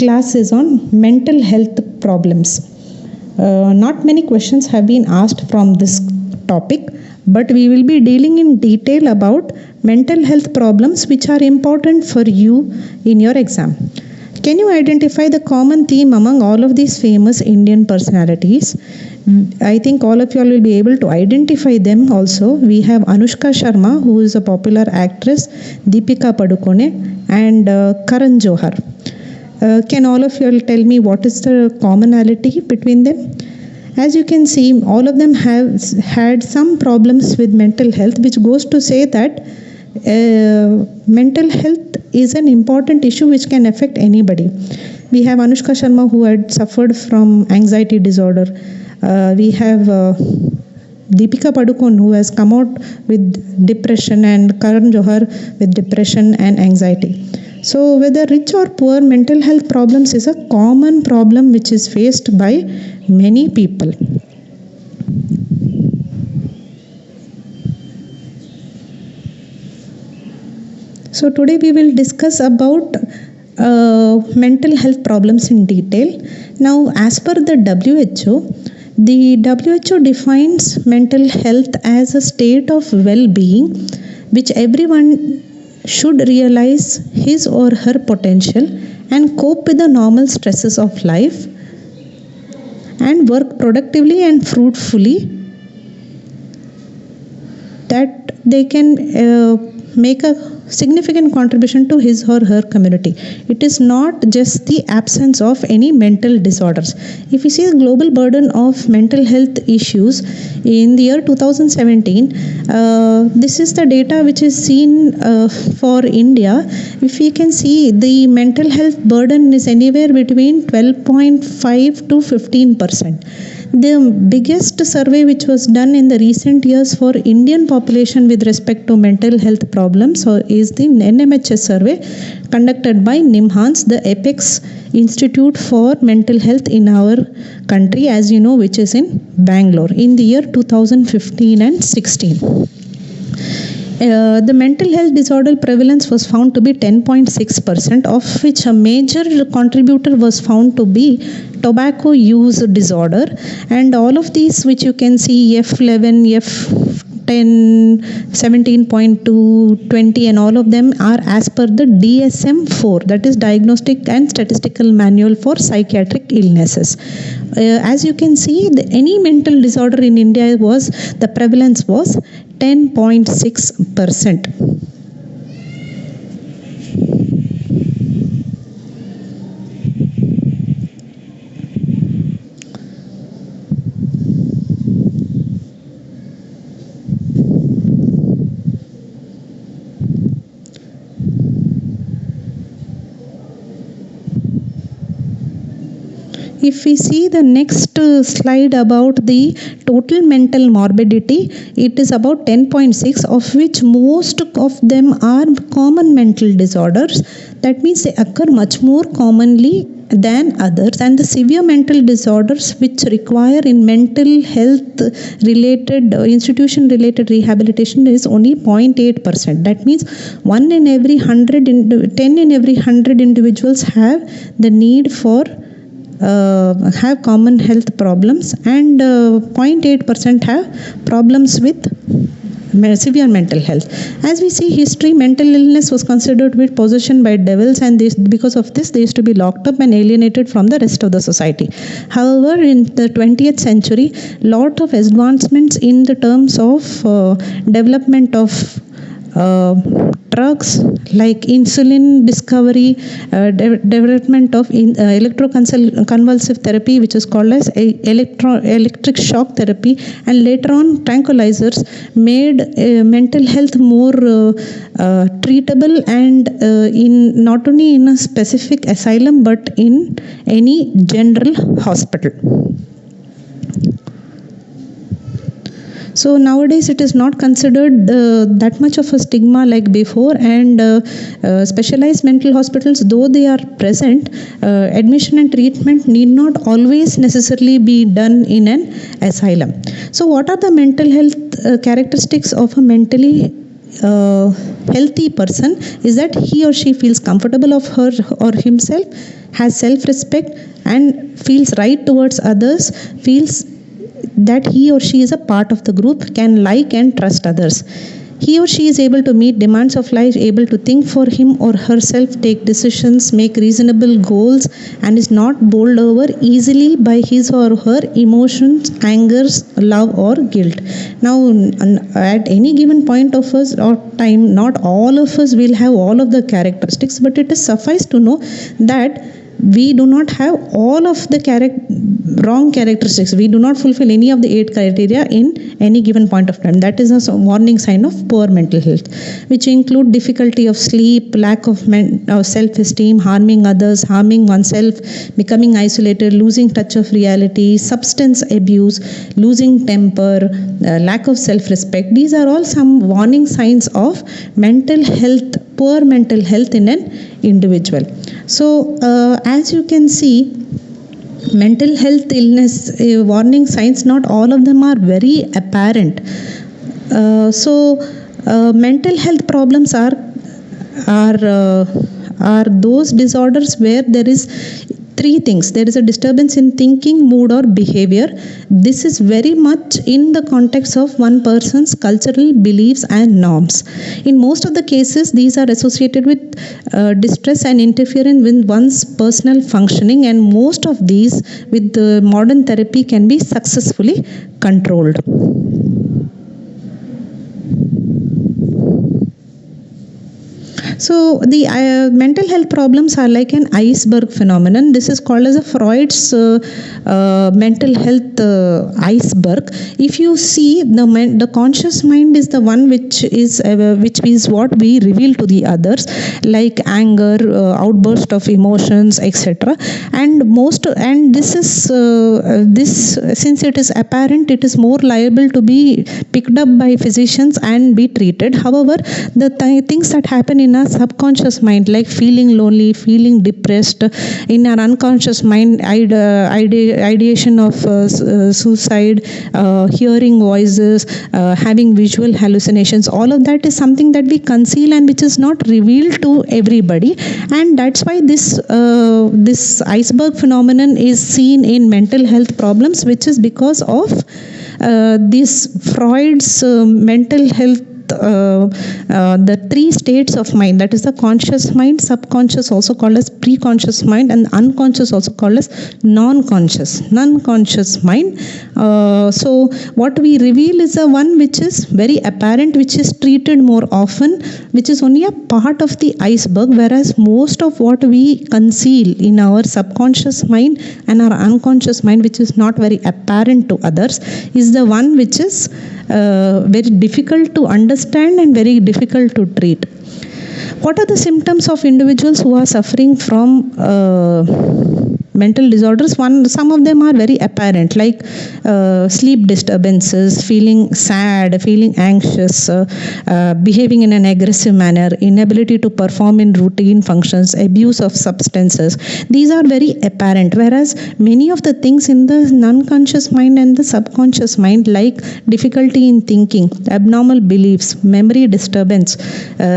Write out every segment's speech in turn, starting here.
class is on mental health problems. Not many questions have been asked from this topic, but we will be dealing in detail about mental health problems which are important for you in your exam. Can you identify the common theme among all of these famous Indian personalities? I think all of you all will be able to identify them also. We have Anushka Sharma, who is a popular actress, Deepika Padukone, and Karan Johar. Can all of you all tell me what is the commonality between them? As you can see, all of them have had some problems with mental health, which goes to say that mental health is an important issue which can affect anybody. We have Anushka Sharma, who had suffered from anxiety disorder. We have Deepika Padukone, who has come out with depression, and Karan Johar with depression and anxiety. So whether rich or poor, mental health problems is a common problem which is faced by many people. So today we will discuss about mental health problems in detail. Now, as per the WHO defines mental health as a state of well-being which everyone should realize his or her potential and cope with the normal stresses of life and work productively and fruitfully, that they can make a significant contribution to his or her community. It is not just the absence of any mental disorders. If you see the global burden of mental health issues in the year 2017, this is the data which is seen for India. If you can see, the mental health burden is anywhere between 12.5 to 15%. The biggest survey which was done in the recent years for Indian population with respect to mental health problems is the NMHS survey conducted by NIMHANS, the apex institute for mental health in our country, as you know, which is in Bangalore in the year 2015 and 16. The mental health disorder prevalence was found to be 10.6%, of which a major contributor was found to be tobacco use disorder, and all of these which you can see, F11, F10, 17.2, 20, and all of them are as per the DSM-4, that is Diagnostic and Statistical Manual for Psychiatric Illnesses. As you can see, any mental disorder in India the prevalence was 10.6%. If we see the next slide about the total mental morbidity, it is about 10.6, of which most of them are common mental disorders. That means they occur much more commonly than others, and the severe mental disorders which require in mental health related institution related rehabilitation is only 0.8%. That means 10 in every 100 individuals have the need for have common health problems, and 0.8% have problems with severe mental health. As we see history, mental illness was considered to be possession by devils, and because of this they used to be locked up and alienated from the rest of the society. However, in the 20th century, lot of advancements in the terms of development of drugs like insulin discovery, development of electroconvulsive therapy, which is called as electric shock therapy, and later on tranquilizers, made mental health more treatable, and in not only in a specific asylum but in any general hospital. So nowadays it is not considered that much of a stigma like before, and specialized mental hospitals, though they are present, admission and treatment need not always necessarily be done in an asylum. So what are the mental health characteristics of a mentally healthy person is that he or she feels comfortable of her or himself, has self-respect, and feels right towards others, feels that he or she is a part of the group, can like and trust others. He or she is able to meet demands of life, able to think for him or herself, take decisions, make reasonable goals, and is not bowled over easily by his or her emotions, angers, love, or guilt. Now, at any given point of us or time, not all of us will have all of the characteristics, but it is suffice to know that we do not have all of the wrong characteristics. We do not fulfill any of the 8 criteria in any given point of time. That is a warning sign of poor mental health, which include difficulty of sleep, lack of self-esteem, harming others, harming oneself, becoming isolated, losing touch of reality, substance abuse, losing temper, lack of self-respect. These are all some warning signs of mental health, poor mental health in an individual. So, as you can see, mental health illness warning signs, not all of them are very apparent. Mental health problems are those disorders where there is 3 things. There is a disturbance in thinking, mood, or behavior. This is very much in the context of one person's cultural beliefs and norms. In most of the cases, these are associated with distress and interference with one's personal functioning, and most of these with the modern therapy can be successfully controlled. So the mental health problems are like an iceberg phenomenon. This is called as a Freud's mental health iceberg. If you see, the conscious mind is the one which is what we reveal to the others, like anger, outburst of emotions, etc. And this is this since it is apparent, it is more liable to be picked up by physicians and be treated. However, the things that happen in our subconscious mind, like feeling lonely, feeling depressed, in our unconscious mind, ideation of suicide, hearing voices, having visual hallucinations, all of that is something that we conceal and which is not revealed to everybody, and that's why this iceberg phenomenon is seen in mental health problems, which is because of this Freud's mental health, the 3 states of mind, that is the conscious mind, subconscious also called as preconscious mind, and unconscious also called as non-conscious mind. So what we reveal is the one which is very apparent, which is treated more often, which is only a part of the iceberg, whereas most of what we conceal in our subconscious mind and our unconscious mind, which is not very apparent to others, is the one which is very difficult to understand and very difficult to treat. What are the symptoms of individuals who are suffering from mental disorders? Some of them are very apparent, like sleep disturbances, feeling sad, feeling anxious, behaving in an aggressive manner, inability to perform in routine functions, abuse of substances. These are very apparent, whereas many of the things in the unconscious mind and the subconscious mind, like difficulty in thinking, abnormal beliefs, memory disturbance,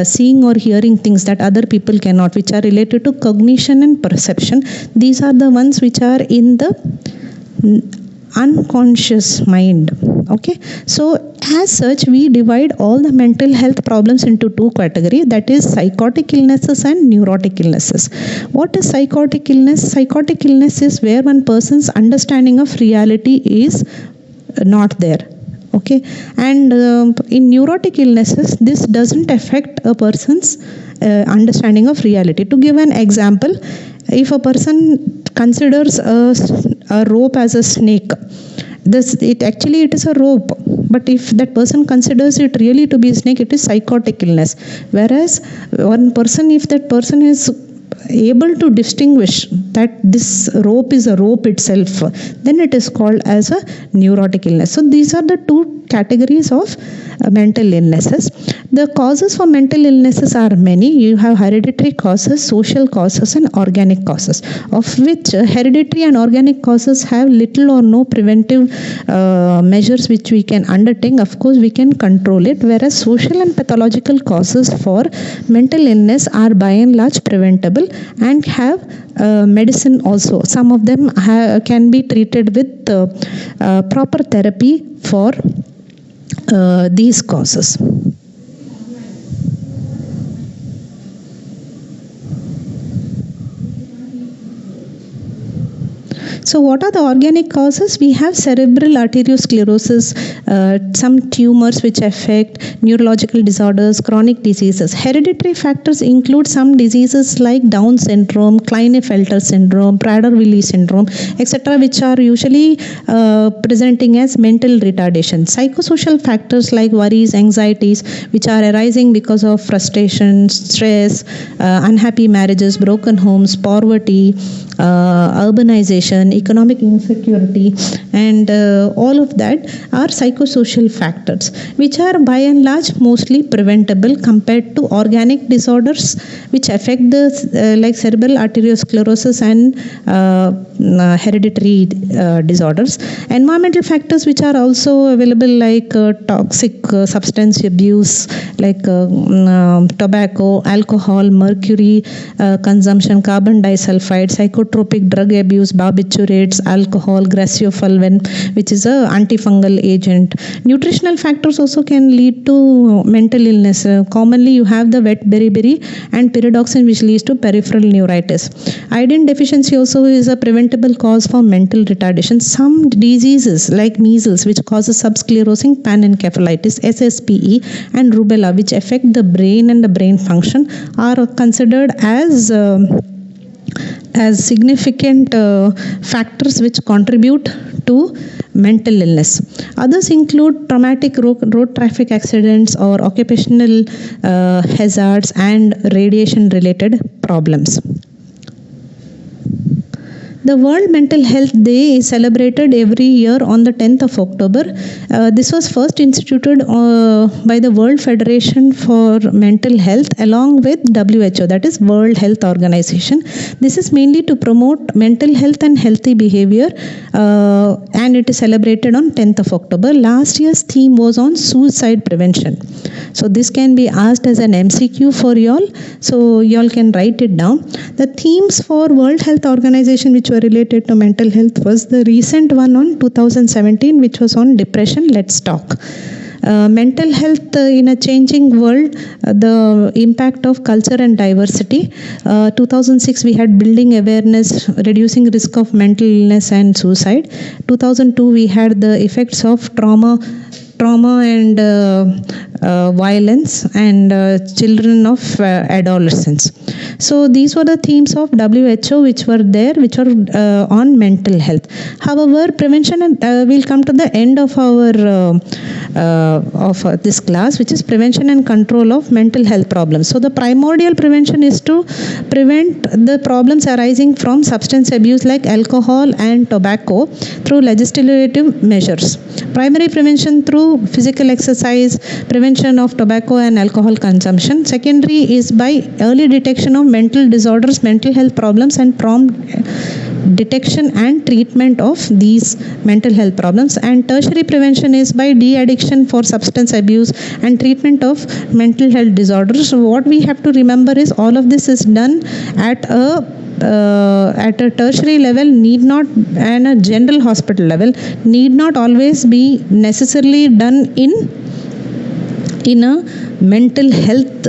seeing or hearing things that other people cannot, which are related to cognition and perception, these are the ones which are in the unconscious mind. Okay, so as such, we divide all the mental health problems into 2 categories, that is psychotic illnesses and neurotic illnesses. What is psychotic illness? Psychotic illness is where one person's understanding of reality is not there. Okay, and in neurotic illnesses, this doesn't affect a person's understanding of reality. To give an example, if a person considers a rope as a snake, it is a rope, but if that person considers it really to be a snake, it is psychotic illness. Whereas one person, if that person is able to distinguish that this rope is a rope itself, then it is called as a neurotic illness. So these are the two categories of mental illnesses. The causes for mental illnesses are many. You have hereditary causes, social causes, and organic causes, of which hereditary and organic causes have little or no preventive measures which we can undertake. Of course, we can control it, whereas social and pathological causes for mental illness are by and large preventable and have medicine also. Some of them can be treated with proper therapy for these causes. So what are the organic causes? We have cerebral arteriosclerosis, some tumors which affect neurological disorders, chronic diseases. Hereditary factors include some diseases like Down syndrome, Klinefelter syndrome, Prader-Willi syndrome, etc., which are usually presenting as mental retardation. Psychosocial factors like worries, anxieties, which are arising because of frustration, stress, unhappy marriages, broken homes, poverty, urbanization, economic insecurity, and all of that are psychosocial factors, which are by and large mostly preventable compared to organic disorders which affect the like cerebral arteriosclerosis and hereditary disorders. Environmental factors which are also available like toxic substance abuse like tobacco, alcohol, mercury consumption, carbon disulfide, psychotropic drug abuse, barbiturates, alcohol, graciofulvin, which is a antifungal agent. Nutritional factors also can lead to mental illness. Commonly you have the wet beriberi and pyridoxine, which leads to peripheral neuritis. Iodine deficiency also is a preventable cause for mental retardation. Some diseases like measles, which causes subsclerosing panencephalitis, SSPE, and rubella, which affect the brain and the brain function, are considered as significant factors which contribute to mental illness. Others include traumatic road traffic accidents or occupational hazards and radiation related problems. The World Mental Health Day is celebrated every year on the 10th of October. This was first instituted by the World Federation for Mental Health along with WHO, that is World Health Organization. This is mainly to promote mental health and healthy behavior, and it is celebrated on 10th of October. Last year's theme was on suicide prevention. So this can be asked as an MCQ for y'all. So y'all can write it down. The themes for World Health Organization which were related to mental health was the recent one on 2017, which was on depression. Let's talk. Mental health in a changing world, the impact of culture and diversity. 2006 we had building awareness, reducing risk of mental illness and suicide. 2002 we had the effects of trauma and violence and children of adolescents. So these were the themes of WHO which were there, which are on mental health. However, prevention, and we'll come to the end of our this class, which is prevention and control of mental health problems. So the primordial prevention is to prevent the problems arising from substance abuse like alcohol and tobacco through legislative measures. Primary prevention through physical exercise, prevention of tobacco and alcohol consumption. Secondary is by early detection of mental disorders, mental health problems, and prompt detection and treatment of these mental health problems. And tertiary prevention is by de-addiction for substance abuse and treatment of mental health disorders. So what we have to remember is all of this is done at a tertiary level, need not, and a general hospital level, need not always be necessarily done in a mental health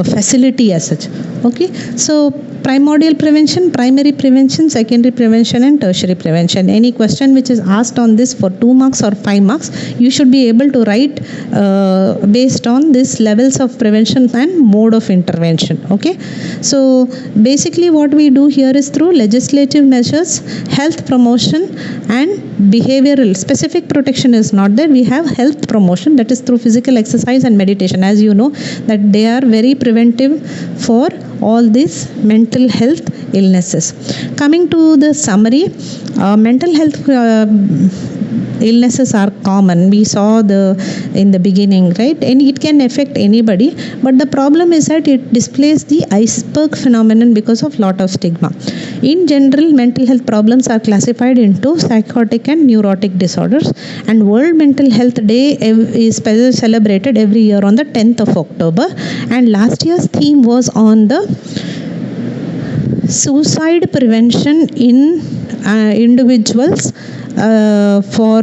facility as such. Okay, so primordial prevention, primary prevention, secondary prevention, and tertiary prevention. Any question which is asked on this for 2 marks or 5 marks, you should be able to write based on this levels of prevention and mode of intervention. Okay, so basically what we do here is through legislative measures, health promotion, and behavioral specific protection is not there. We have health promotion, that is through physical exercise and meditation. As you know, that they are very preventive for all these mental health illnesses. Coming to the summary, mental health illnesses are common. We saw in the beginning, right? And it can affect anybody, but the problem is that it displays the iceberg phenomenon because of lot of stigma. In general, mental health problems are classified into psychotic and neurotic disorders, and World Mental Health Day is celebrated every year on the 10th of October, and last year's theme was on the suicide prevention in individuals for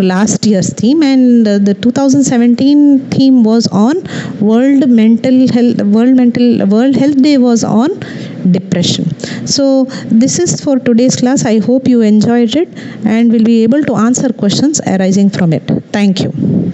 last year's theme, and the 2017 theme was on World Health Day was on depression. So this is for today's class. I hope you enjoyed it and will be able to answer questions arising from it. Thank you.